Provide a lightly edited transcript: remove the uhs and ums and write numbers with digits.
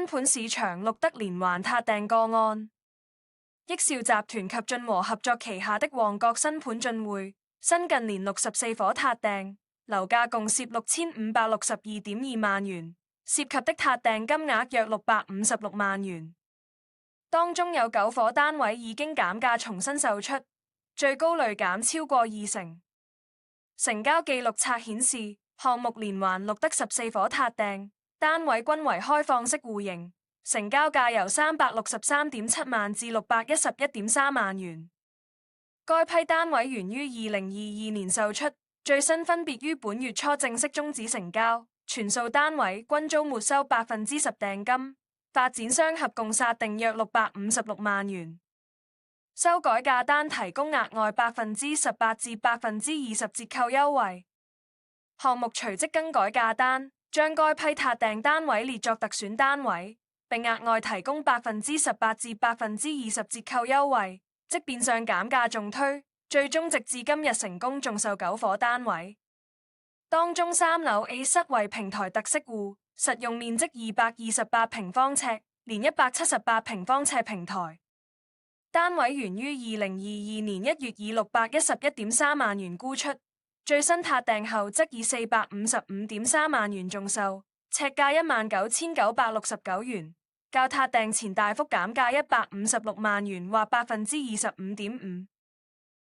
新盤市場錄得連環撻訂個案。益兆集團及晉和合作旗下的旺角新盤晉匯，新近連64伙撻訂，樓價共涉6562.2萬元，涉及的撻訂金額約656萬元。當中有9伙單位已經減價重新售出，最高累減超過20%。成交記錄冊顯示，項目連環錄得14伙撻訂，單位均為開放式戶型，成交價由363.7萬至611.3萬元。該批單位源於2022年售出，最新分別於本月初正式終止成交，全數單位均遭沒收10%訂金，發展商合共殺定約656萬元。修改價單提供額外18%至20%折扣優惠。項目隨即更改價單，將該批撻訂單位列作特選單位，並額外提供18%至20%折扣優惠，即變相減價重推。最終直至今日成功中售9伙單位，當中3樓 A 室為平台特色戶，實用面積228平方尺，連178平方尺平台。單位源於2022年1月以611.3萬元沽出，最新撻訂後則以455.3萬元中售，尺價19,969元，較撻訂前大幅減價156萬元或25.5%。